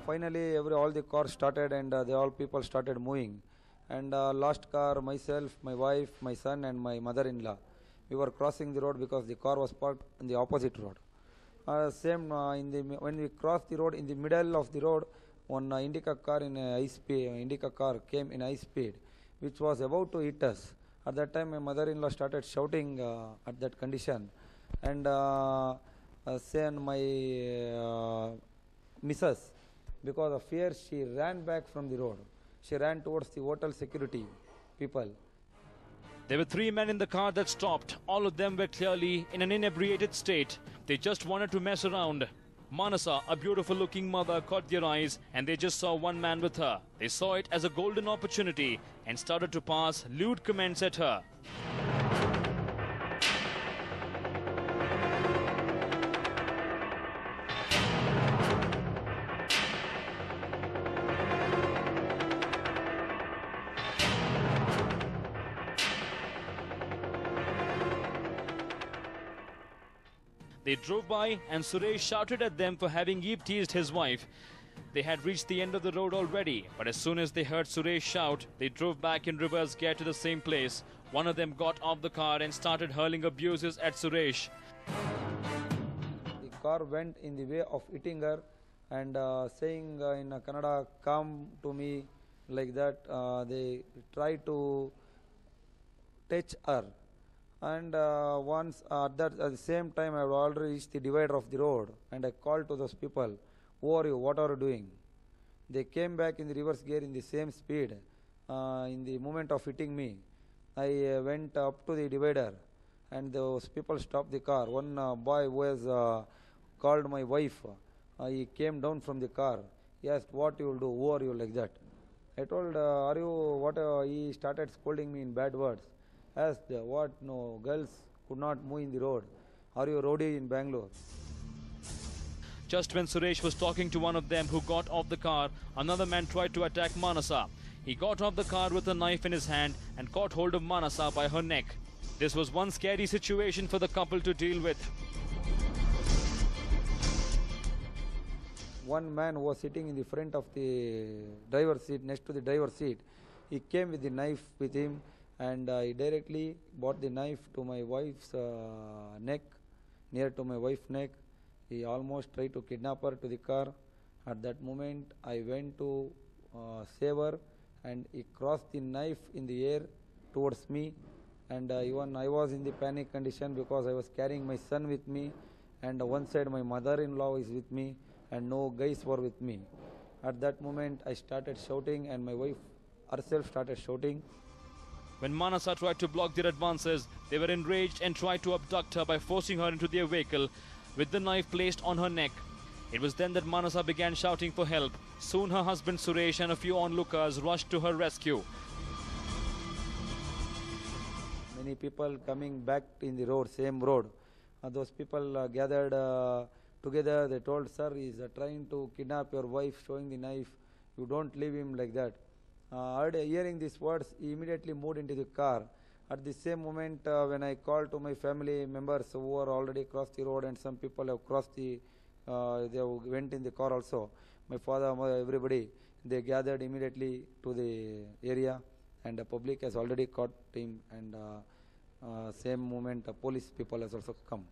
finally all the cars started and all people started moving. And last car, myself, my wife, my son and my mother-in-law. We were crossing the road because the car was parked on the opposite road. When we crossed the road, in the middle of the road, one Indica car came in high speed, which was about to hit us. At that time, my mother-in-law started shouting at that condition, and my missus, because of fear, she ran back from the road. She ran towards the hotel security people. There were 3 men in the car that stopped. All of them were clearly in an inebriated state. They just wanted to mess around. Manasa, a beautiful-looking mother, caught their eyes and they just saw one man with her. They saw it as a golden opportunity and started to pass lewd comments at her. They drove by and Suresh shouted at them for having teased his wife. They had reached the end of the road already, but as soon as they heard Suresh shout, they drove back in reverse gear to the same place. One of them got off the car and started hurling abuses at Suresh. The car went in the way of hitting her and saying in Kannada, "Come to me," like that. They tried to touch her. And once at the same time, I had already reached the divider of the road, and I called to those people, "Who are you? What are you doing?" They came back in the reverse gear in the same speed. In the moment of hitting me, I went up to the divider, and those people stopped the car. One boy who has called my wife, he came down from the car. He asked, "What you will do? Who are you?" like that. I told, "Are you what?" He started scolding me in bad words. Asked, "What? No, girls could not move in the road. Are you a rowdy in Bangalore?" Just when Suresh was talking to one of them who got off the car, another man tried to attack Manasa. He got off the car with a knife in his hand and caught hold of Manasa by her neck. This was one scary situation for the couple to deal with. One man was sitting in the front of the driver's seat, next to the driver's seat. He came with the knife with him, and I directly brought the knife to my wife's neck, near to my wife's neck. He almost tried to kidnap her to the car. At that moment, I went to save her, and he crossed the knife in the air towards me. And even I was in the panic condition because I was carrying my son with me, and one side my mother-in-law is with me, and no guys were with me. At that moment, I started shouting, and my wife herself started shouting. When Manasa tried to block their advances, they were enraged and tried to abduct her by forcing her into their vehicle with the knife placed on her neck. It was then that Manasa began shouting for help. Soon her husband Suresh and a few onlookers rushed to her rescue. Many people coming back in the road, same road. Those people gathered together. They told, "Sir, he is trying to kidnap your wife, showing the knife. You don't leave him like that." Hearing these words, he immediately moved into the car. At the same moment, when I called to my family members who were already crossed the road, and some people have crossed they went in the car also. My father, mother, everybody, they gathered immediately to the area, and the public has already caught him, and same moment, police people has also come.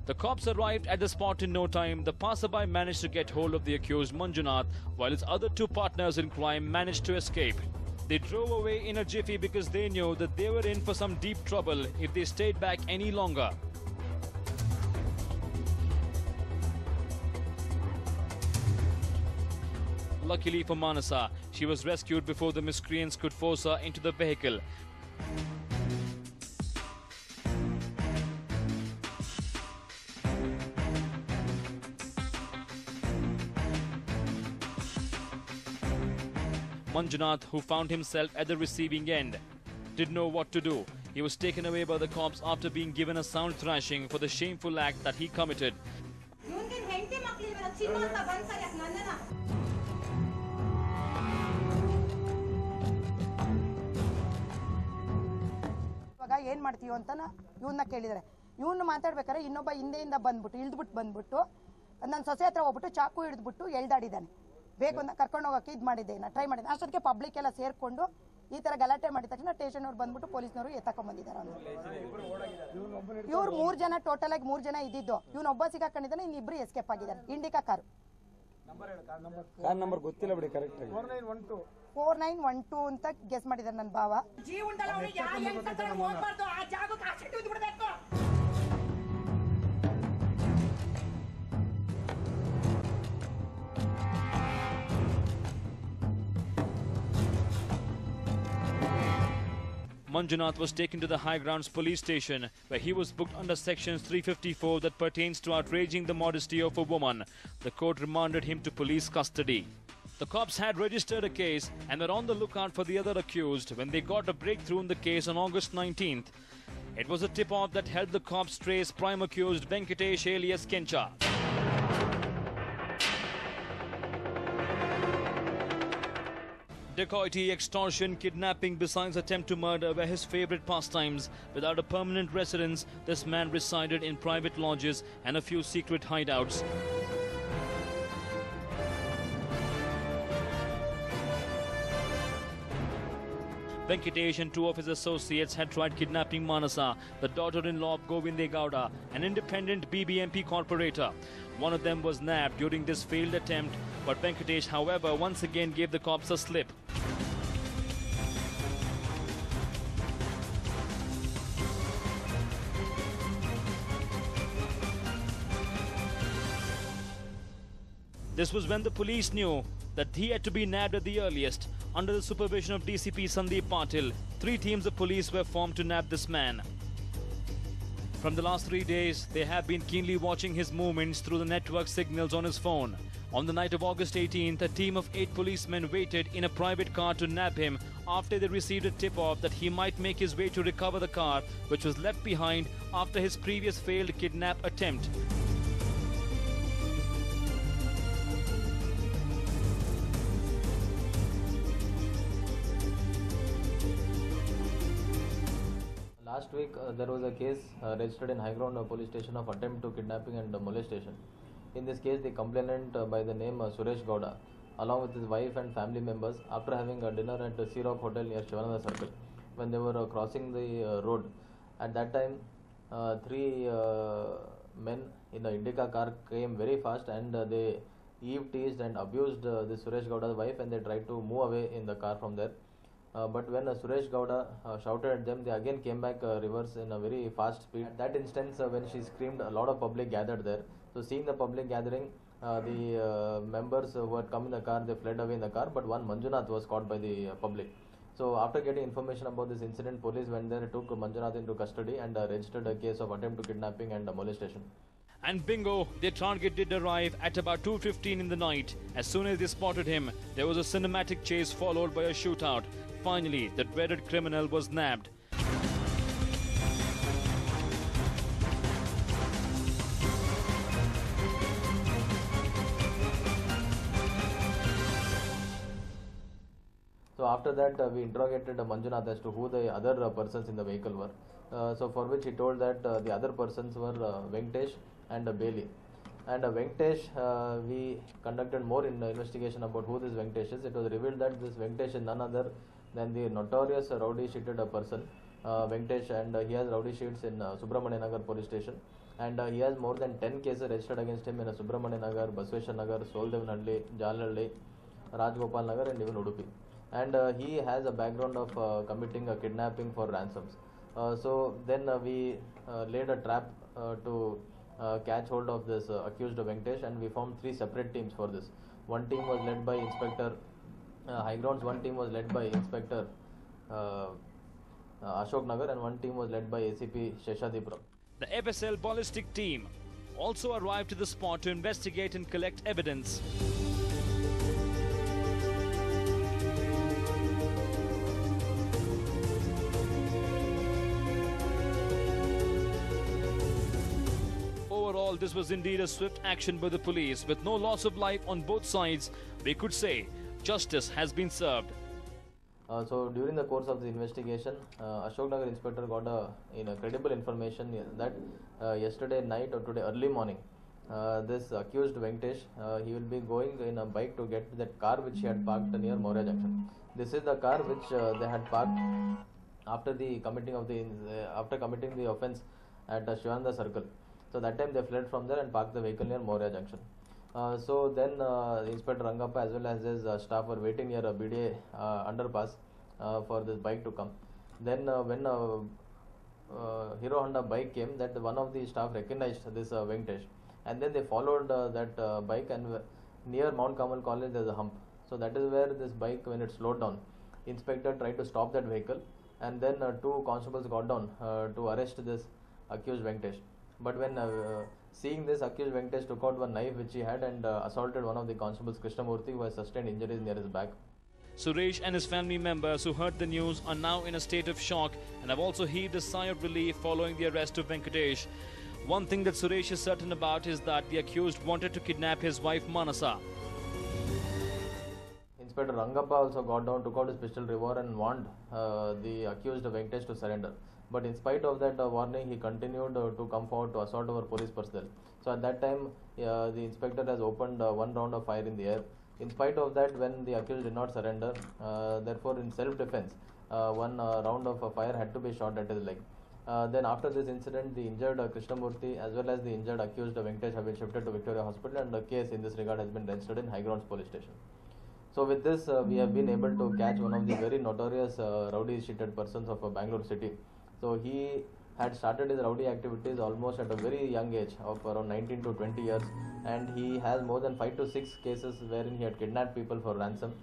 The cops arrived at the spot in no time. The passerby managed to get hold of the accused Manjunath, while his other 2 partners in crime managed to escape. They drove away in a jiffy because they knew that they were in for some deep trouble if they stayed back any longer. Luckily for Manasa, she was rescued before the miscreants could force her into the vehicle. Manjunath, who found himself at the receiving end, didn't know what to do. He was taken away by the cops after being given a sound thrashing for the shameful act that he committed. ಏನು ಮಾಡ್ತೀಯೋ ಅಂತ ಇವನ್ನ ಕೇಳಿದರೆ ಇವನು ಮಾತಾಡ್ಬೇಕಾದ್ರೆ ಇನ್ನೊಬ್ಬ ಹಿಂದೆಯಿಂದ ಬಂದ್ಬಿಟ್ಟು ಇಳಿದ್ಬಿಟ್ಟು ನನ್ನ ಸೊಸೆ ಹತ್ರ ಹೋಗ್ಬಿಟ್ಟು ಚಾಕು ಹಿಡಿದ್ಬಿಟ್ಟು ಎಳ್ದಾಡಿದ್ದಾನೆ. ಬೇಕು ಅಂತ ಕರ್ಕೊಂಡು ಹೋಗೋಕೆ ಇದು ಮಾಡಿದ್ದೆ, ನಾನು ಟ್ರೈ ಮಾಡಿದ್ದೆ. ಅಷ್ಟೊತ್ತಿಗೆ ಪಬ್ಲಿಕ್ ಎಲ್ಲ ಸೇರಿಕೊಂಡು ಈ ಥರ ಗಲಾಟೆ ಮಾಡಿದ ತಕ್ಷಣ ಸ್ಟೇಷನವ್ರು ಬಂದ್ಬಿಟ್ಟು ಪೊಲೀಸ್ನವರು ಎತ್ತಕೊಂಡ್ಬಂದಿದ್ದಾರೆ. ಇವ್ರು 3 ಜನ, ಟೋಟಲ್ ಆಗಿ 3 ಜನ ಇದ್ದಿದ್ದು. ಇವನೊಬ್ಬ ಸಿಗಾಕೊಂಡಿದ್ದಾನೆ, ಇನ್ನು 2 ಎಸ್ಕೇಪ್ ಆಗಿದ್ದಾರೆ. ಇಂಡಿಕಾ ಕಾರು ನಂಬರ್ ಗೊತ್ತಿಲ್ಲ ಬಿಡಿ ಕರೆಕ್ಟ್ ಆಗಿ. 4912 ಅಂತ ಗೆಸ್ ಮಾಡಿದ್ದಾರೆ ನನ್ನ ಭಾವ. Manjunath was taken to the High Grounds police station, where he was booked under section 354 that pertains to outraging the modesty of a woman. The court remanded him to police custody. The cops had registered a case and were on the lookout for the other accused when they got a breakthrough in the case on August 19th. It was a tip-off that helped the cops trace prime accused Venkatesh alias Kencha. Dacoity, extortion, kidnapping, besides attempt to murder were his favorite pastimes. Without a permanent residence, this man resided in private lodges and a few secret hideouts. Venkatesh and 2 of his associates had tried kidnapping Manasa, the daughter-in-law of Govinde Gowda, an independent BBMP corporator. One of them was nabbed during this failed attempt, but Venkatesh, however, once again gave the cops a slip. This was when the police knew that he had to be nabbed at the earliest. Under the supervision of DCP Sandeep Patil, 3 teams of police were formed to nab this man. From the last 3 days, they have been keenly watching his movements through the network signals on his phone. On the night of August 18th, a team of 8 policemen waited in a private car to nab him after they received a tip-off that he might make his way to recover the car, which was left behind after his previous failed kidnap attempt. Last week there was a case registered in High Ground police station of attempt to kidnapping and molestation. In this case, the complainant by the name Suresh Gowda, along with his wife and family members, after having a dinner at the Sea Rock Hotel near Shivananda Circle, when they were crossing the road, at that time 3 men in an Indica car came very fast and they teased and abused the Suresh Gowda's wife, and they tried to move away in the car from there. But when Suresh Gowda shouted at them, they again came back reverse in a very fast speed. At that instance, when she screamed, a lot of public gathered there. So seeing the public gathering, the members who had come in the car, they fled away in the car, but one Manjunath was caught by the public. So after getting information about this incident, police went there, took Manjunath into custody and registered a case of attempt to kidnapping and molestation. And bingo, their target did arrive at about 2:15 in the night. As soon as they spotted him, there was a cinematic chase followed by a shootout. Finally, the dreaded criminal was nabbed. So after that, we interrogated Manjunath as to who the other persons in the vehicle were. So for which he told that the other persons were Venkatesh and Bailey. And Venkatesh, we conducted more investigation about who this Venkatesh is. It was revealed that this Venkatesh is none other than the notorious rowdy-sheeted person, Venkatesh, and he has rowdy sheets in Subramania Nagar police station. And he has more than 10 cases registered against him in Subramania Nagar, Basveshwar Nagar, Soldevnalli, Jalalli, Rajgopal Nagar, and even Udupi. And he has a background of committing a kidnapping for ransoms. So then we laid a trap to catch hold of this accused Venkatesh, and we formed 3 separate teams for this. One team was led by Inspector High Grounds, one team was led by Inspector Ashok Nagar, and one team was led by ACP Sheshadipram. The FSL ballistic team also arrived to the spot to investigate and collect evidence. Overall, this was indeed a swift action by the police. With no loss of life on both sides, we could say justice has been served. So during the course of the investigation, Ashok Nagar Inspector got credible information that yesterday night or today early morning, this accused Venkatesh, he will be going in a bike to get that car which he had parked near Moria Junction. This is the car which they had parked after committing the offence at Shivananda Circle. So that time they fled from there and parked the vehicle near Moria Junction. So then Inspector Rangappa as well as his staff were waiting near a BDA underpass for this bike to come. Then when Hero Honda bike came, that one of the staff recognized this Venkatesh, and then they followed that bike, and near Mount Carmel College there is a hump. So that is where this bike, when it slowed down, inspector tried to stop that vehicle, and then two constables got down to arrest this accused Venkatesh. But when seeing this, accused Venkatesh took out one knife which he had and assaulted one of the constables, Krishnamurthy, who has sustained injuries near his back. Suresh and his family members who heard the news are now in a state of shock and have also heaved a sigh of relief following the arrest of Venkatesh. One thing that Suresh is certain about is that the accused wanted to kidnap his wife Manasa. Inspector Rangappa also got down, took out his pistol revolver and warned the accused Venkatesh to surrender. But in spite of that warning, he continued to come forward to assault our police personnel. So at that time, the inspector has opened one round of fire in the air. In spite of that, when the accused did not surrender, therefore in self-defense, one round of fire had to be shot at his leg. Then after this incident, the injured Krishnamurthy as well as the injured accused Venkatesh have been shifted to Victoria Hospital, and the case in this regard has been registered in High Grounds Police Station. So with this, we have been able to catch one of the very notorious rowdy-sheeted persons of Bangalore city. So he had started his rowdy activities almost at a very young age of around 19 to 20 years, and he has more than 5 to 6 cases wherein he had kidnapped people for ransom.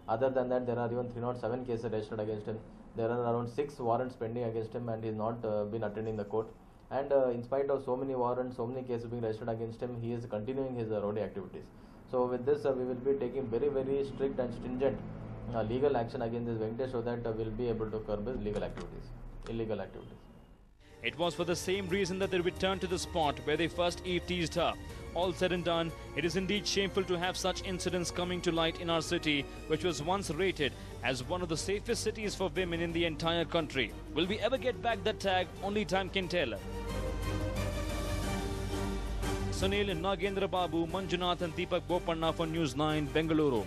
Other than that, there are even 307 cases registered against him. There are around 6 warrants pending against him, and he has not been attending the court. And in spite of so many warrants, so many cases being registered against him, he is continuing his rowdy activities. So with this, we will be taking very, very strict and stringent legal action against this Venkatesh, so that we will be able to curb his illegal activities. It was for the same reason that they returned to the spot where they first teased her. All said and done, it is indeed shameful to have such incidents coming to light in our city, which was once rated as one of the safest cities for women in the entire country. Will we ever get back that tag? Only time can tell. Sunil, Nagendra Babu, Manjunath and Deepak Bopanna for News 9, Bengaluru.